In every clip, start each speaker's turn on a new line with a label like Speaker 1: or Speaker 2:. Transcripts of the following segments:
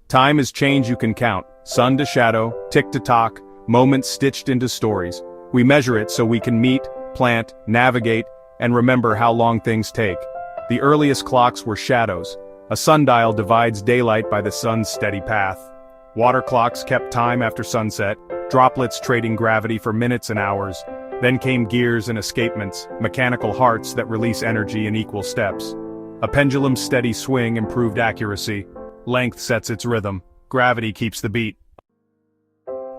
Speaker 1: Time is change you can count, sun to shadow, tick to tock, moments stitched into stories. We measure it so we can meet, plant, navigate, and remember how long things take. The earliest clocks were shadows. A sundial divides daylight by the sun's steady path. Water clocks kept time after sunset, droplets trading gravity for minutes and hours. Then came gears and escapements, mechanical hearts that release energy in equal steps. A pendulum's steady swing improved accuracy. Length sets its rhythm. Gravity keeps the beat.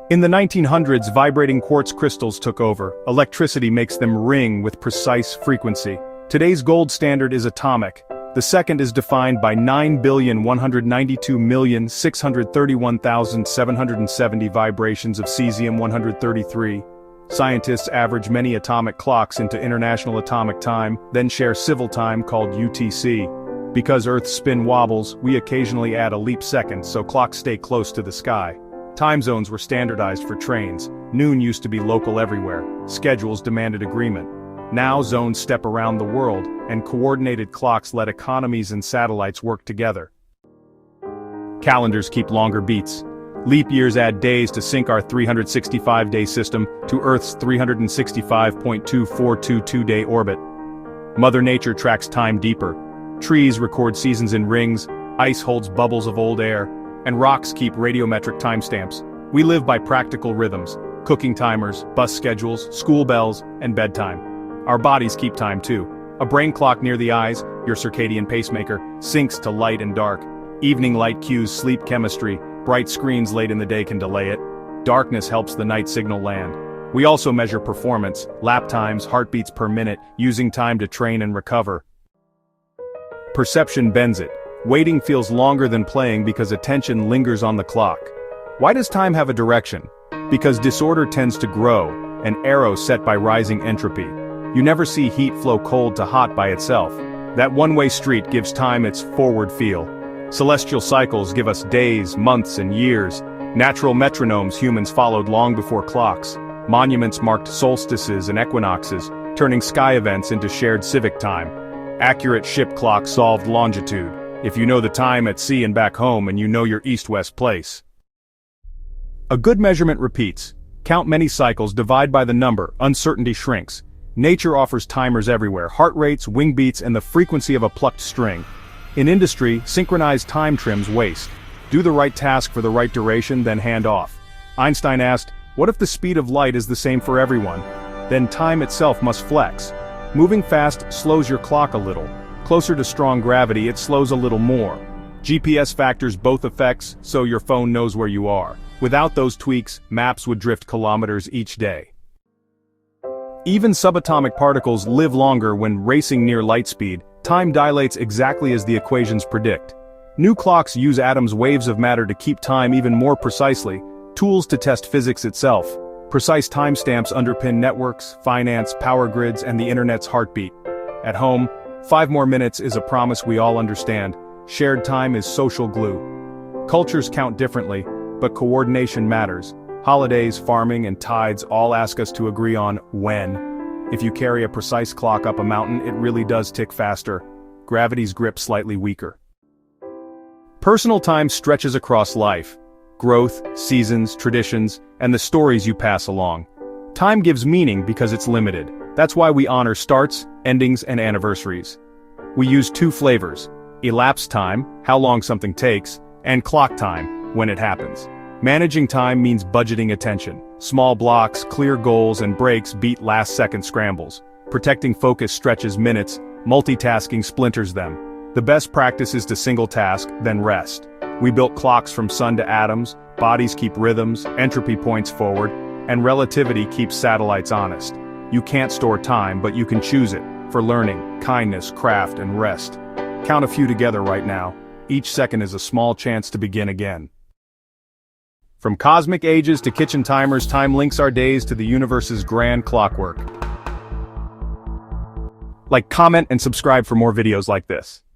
Speaker 1: In the 1900s, vibrating quartz crystals took over. Electricity makes them ring with precise frequency. Today's gold standard is atomic. The second is defined by 9,192,631,770 vibrations of cesium-133. Scientists average many atomic clocks into International Atomic Time, then share civil time called UTC. Because Earth's spin wobbles, we occasionally add a leap second so clocks stay close to the sky. Time zones were standardized for trains. Noon used to be local everywhere. Schedules demanded agreement. Now zones step around the world, and coordinated clocks let economies and satellites work together. Calendars keep longer beats. Leap years add days to sync our 365-day system to Earth's 365.2422-day orbit. Mother Nature tracks time deeper. Trees record seasons in rings, ice holds bubbles of old air, and rocks keep radiometric timestamps. We live by practical rhythms, cooking timers, bus schedules, school bells, and bedtime. Our bodies keep time too. A brain clock near the eyes, your circadian pacemaker, syncs to light and dark. Evening light cues sleep chemistry, bright screens late in the day can delay it. Darkness helps the night signal land. We also measure performance, lap times, heartbeats per minute, using time to train and recover. Perception bends it. Waiting feels longer than playing because attention lingers on the clock. Why does time have a direction? Because disorder tends to grow, an arrow set by rising entropy. You never see heat flow cold to hot by itself. That one-way street gives time its forward feel. Celestial cycles give us days, months, and years. Natural metronomes humans followed long before clocks. Monuments marked solstices and equinoxes, turning sky events into shared civic time. Accurate ship clocks solved longitude. If you know the time at sea and back home and you know your east-west place. A good measurement repeats. Count many cycles, divide by the number, uncertainty shrinks. Nature offers timers everywhere, heart rates, wing beats, and the frequency of a plucked string. In industry, synchronized time trims waste. Do the right task for the right duration, then hand off. Einstein asked, what if the speed of light is the same for everyone? Then time itself must flex. Moving fast slows your clock a little. Closer to strong gravity, it slows a little more. GPS factors both effects, so your phone knows where you are. Without those tweaks, maps would drift kilometers each day. Even subatomic particles live longer when racing near light speed. Time dilates exactly as the equations predict. New clocks use atoms' waves of matter to keep time even more precisely, tools to test physics itself. Precise timestamps underpin networks, finance, power grids, and the internet's heartbeat. At home, 5 more minutes is a promise we all understand. Shared time is social glue. Cultures count differently, but coordination matters. Holidays, farming, and tides all ask us to agree on when. If you carry a precise clock up a mountain, it really does tick faster. Gravity's grip slightly weaker. Personal time stretches across life. Growth, seasons, traditions, and the stories you pass along. Time gives meaning because it's limited. That's why we honor starts, endings, and anniversaries. We use 2 flavors: elapsed time, how long something takes, and clock time, when it happens. Managing time means budgeting attention. Small blocks, clear goals, and breaks beat last-second scrambles. Protecting focus stretches minutes, multitasking splinters them. The best practice is to single task, then rest. We built clocks from sun to atoms, bodies keep rhythms, entropy points forward, and relativity keeps satellites honest. You can't store time, but you can choose it, for learning, kindness, craft, and rest. Count a few together right now. Each second is a small chance to begin again. From cosmic ages to kitchen timers, time links our days to the universe's grand clockwork. Like, comment, and subscribe for more videos like this.